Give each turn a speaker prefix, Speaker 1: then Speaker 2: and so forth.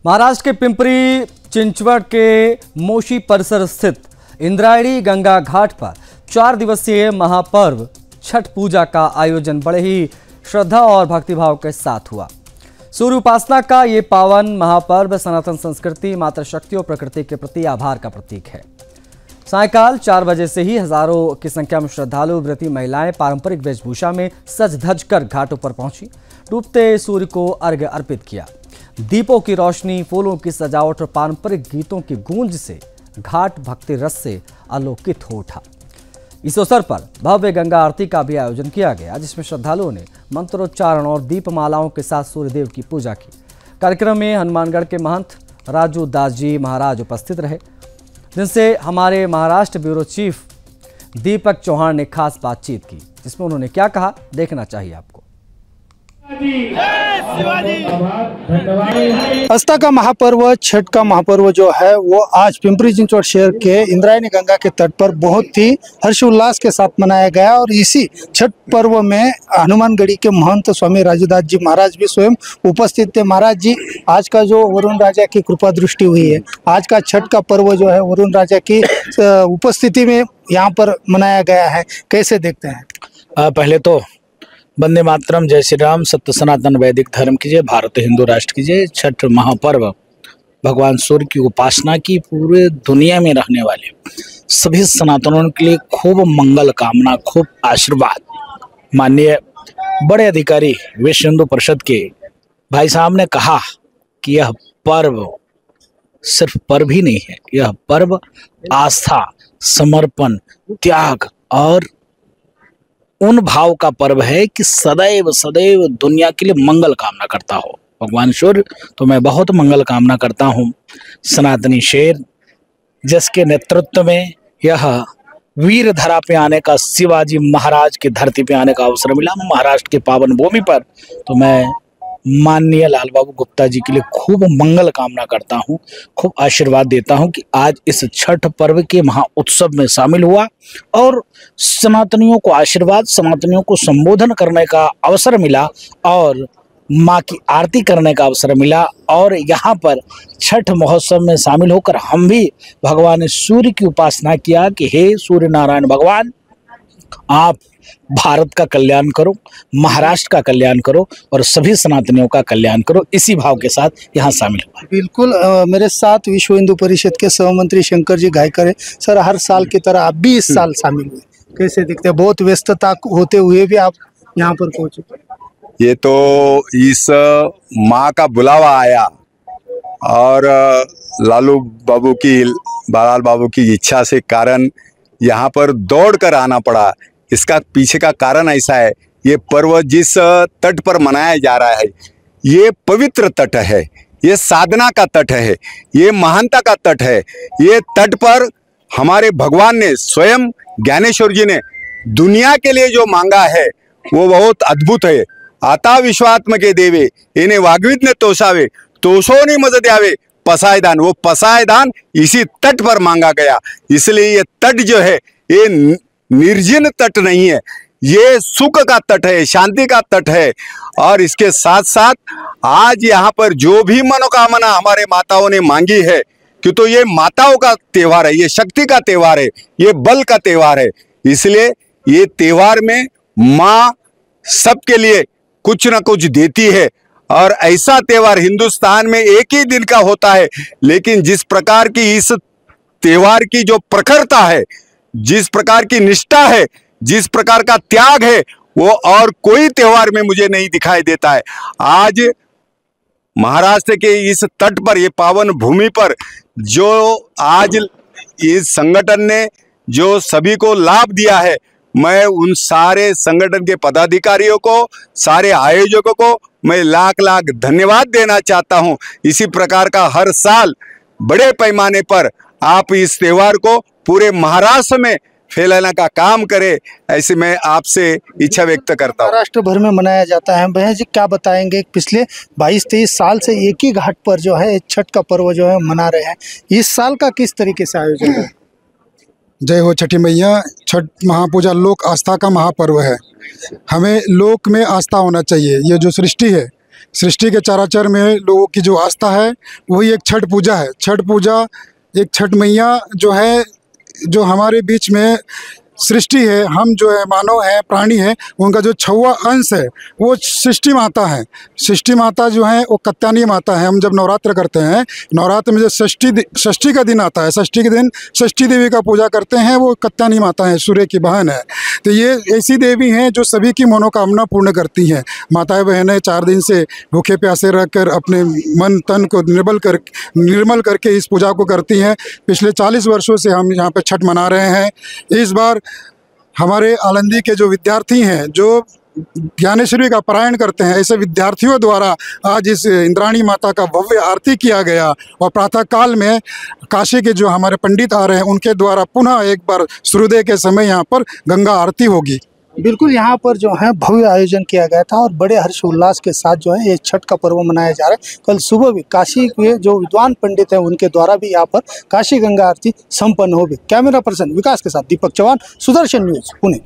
Speaker 1: महाराष्ट्र के पिंपरी चिंचवड के मोशी परिसर स्थित इंद्रायणी गंगा घाट पर 4 दिवसीय महापर्व छठ पूजा का आयोजन बड़े ही श्रद्धा और भक्तिभाव के साथ हुआ। सूर्य उपासना का ये पावन महापर्व सनातन संस्कृति, मातृशक्ति और प्रकृति के प्रति आभार का प्रतीक है। सायंकाल 4 बजे से ही हजारों की संख्या में श्रद्धालु व्रती महिलाएं पारंपरिक वेशभूषा में सज धज कर घाटों पर पहुंची, डूबते सूर्य को अर्घ्य अर्पित किया। दीपों की रोशनी, फूलों की सजावट और पारंपरिक गीतों की गूंज से घाट भक्ति रस से आलोकित हो उठा। इस अवसर पर भव्य गंगा आरती का भी आयोजन किया गया, जिसमें श्रद्धालुओं ने मंत्रोच्चारण और दीपमालाओं के साथ सूर्यदेव की पूजा की। कार्यक्रम में हनुमानगढ़ के महंत राजू दास जी महाराज उपस्थित रहे, जिनसे हमारे महाराष्ट्र ब्यूरो चीफ दीपक चौहान ने खास बातचीत की, जिसमें उन्होंने क्या कहा देखना चाहिए आपको।
Speaker 2: आस्था का महापर्व, छठ का महापर्व जो है वो आज पिंपरी चिंचवड शहर के इंद्रायणी गंगा के तट पर बहुत ही हर्षोल्लास के साथ मनाया गया। और इसी छठ पर्व में हनुमानगढ़ी के महंत स्वामी राजूदास जी महाराज भी स्वयं उपस्थित थे। महाराज जी, आज का जो वरुण राजा की कृपा दृष्टि हुई है, आज का छठ का पर्व जो है वरुण राजा की उपस्थिति में यहाँ पर मनाया गया है, कैसे देखते हैं?
Speaker 3: पहले तो वंदे मातरम, जय श्री राम, सत्य सनातन वैदिक धर्म की जय, भारत हिंदू राष्ट्र की जय। छठ महापर्व भगवान सूर्य की उपासना की पूरे दुनिया में रहने वाले सभी सनातनों के लिए खूब मंगल कामना, खूब आशीर्वाद। माननीय बड़े अधिकारी विश्व हिंदू परिषद के भाई साहब ने कहा कि यह पर्व सिर्फ पर्व ही नहीं है, यह पर्व आस्था, समर्पण, त्याग और उन भाव का पर्व है कि सदैव सदैव दुनिया के लिए मंगल कामना करता हो। भगवान सूर्य तो मैं बहुत मंगल कामना करता हूँ। सनातनी शेर जिसके नेतृत्व में यह वीर धरा पे आने का, शिवाजी महाराज की धरती पे आने का अवसर मिला महाराष्ट्र के पावन भूमि पर, तो मैं माननीय लाल बाबू गुप्ता जी के लिए खूब मंगल कामना करता हूँ, खूब आशीर्वाद देता हूँ कि आज इस छठ पर्व के महा उत्सव में शामिल हुआ और सनातनियों को आशीर्वाद, सनातनियों को संबोधन करने का अवसर मिला और माँ की आरती करने का अवसर मिला। और यहाँ पर छठ महोत्सव में शामिल होकर हम भी भगवान सूर्य की उपासना किया कि हे सूर्य नारायण भगवान, आप भारत का कल्याण करो, महाराष्ट्र का कल्याण करो और सभी सनातनियों का कल्याण करो। इसी भाव के साथ यहाँ शामिल हुआ।
Speaker 2: बिल्कुल, मेरे साथ विश्व हिंदू परिषद के सहमंत्री शंकर जी गायकर है। सर, हर साल की तरह आप भी इस साल शामिल हुए, कैसे दिखते हैं? बहुत व्यस्तता होते हुए भी आप यहाँ पर पहुंचे।
Speaker 4: ये तो इस माँ का बुलावा आया और लालू बाबू की, बालाल बाबू की इच्छा से कारण यहाँ पर दौड़ कर आना पड़ा। इसका पीछे का कारण ऐसा है, ये पर्व जिस तट पर मनाया जा रहा है ये पवित्र तट है, ये साधना का तट है, ये महानता का तट है। ये तट पर हमारे भगवान ने स्वयं ज्ञानेश्वर जी ने दुनिया के लिए जो मांगा है वो बहुत अद्भुत है। आता विश्वात्मके देवे इन्हें वाग्विद ने तोषावे, तोषोनी मज द्यावे पसायदान। वो पसायदान इसी तट पर मांगा गया। इसलिए ये तट जो है ये निर्जन तट नहीं है, ये सुख का तट है, शांति का तट है। और इसके साथ साथ आज यहाँ पर जो भी मनोकामना हमारे माताओं ने मांगी है, क्यों तो ये माताओं का त्योहार है, ये शक्ति का त्योहार है, ये बल का त्योहार है। इसलिए ये त्योहार में माँ सबके लिए कुछ न कुछ देती है। और ऐसा त्योहार हिंदुस्तान में एक ही दिन का होता है, लेकिन जिस प्रकार की इस त्योहार की जो प्रखरता है, जिस प्रकार की निष्ठा है, जिस प्रकार का त्याग है, वो और कोई त्योहार में मुझे नहीं दिखाई देता है। आज महाराष्ट्र के इस तट पर, ये पावन भूमि पर जो आज इस संगठन ने जो सभी को लाभ दिया है, मैं उन सारे संगठन के पदाधिकारियों को, सारे आयोजकों को मैं लाख लाख धन्यवाद देना चाहता हूं। इसी प्रकार का हर साल बड़े पैमाने पर आप इस त्योहार को पूरे महाराष्ट्र में फैलाने का काम करे, ऐसे मैं आपसे इच्छा व्यक्त करता हूँ।
Speaker 2: महाराष्ट्र भर में मनाया जाता है। भैया जी, क्या बताएंगे? पिछले 22-23 साल से एक ही घाट पर जो है छठ का पर्व जो है मना रहे हैं, इस साल का किस तरीके से आयोजन है?
Speaker 5: जय हो छठी मैया। छठ महापूजा लोक आस्था का महापर्व है। हमें लोक में आस्था होना चाहिए। ये जो सृष्टि है सृष्टि के चराचर में लोगों की जो आस्था है वही एक छठ पूजा है। छठ पूजा एक छठ मैया जो है, जो हमारे बीच में सृष्टि है, हम जो है मानव है, प्राणी है, उनका जो 6वां अंश है वो सृष्टि माता है। सृष्टि माता जो है वो कत्यायनी माता है। हम जब नवरात्र करते हैं, नवरात्र में जो षष्ठी का दिन आता है, षष्ठी के दिन षष्ठी देवी का पूजा करते हैं, वो कत्यायनी माता है, सूर्य की बहन है। तो ये ऐसी देवी हैं जो सभी की मनोकामना पूर्ण करती हैं। माताएं बहनें 4 दिन से भूखे प्यासे रहकर अपने मन तन को निर्मल करके इस पूजा को करती हैं। पिछले 40 वर्षों से हम यहाँ पे छठ मना रहे हैं। इस बार हमारे आलंदी के जो विद्यार्थी हैं, जो ज्ञानेश्वरी का पारायण करते हैं, ऐसे विद्यार्थियों द्वारा आज इस इंद्राणी माता का भव्य आरती किया गया और प्रातः काल में काशी के जो हमारे पंडित आ रहे हैं उनके द्वारा पुनः एक बार सूर्योदय के समय यहाँ पर गंगा आरती होगी।
Speaker 2: बिल्कुल, यहाँ पर जो है भव्य आयोजन किया गया था और बड़े हर्षोल्लास के साथ जो है ये छठ का पर्व मनाया जा रहा है। कल सुबह भी काशी के जो विद्वान पंडित हैं उनके द्वारा भी यहाँ पर काशी गंगा आरती संपन्न होगी। कैमरा पर्सन विकास के साथ दीपक चौहान, सुदर्शन न्यूज, पुणे।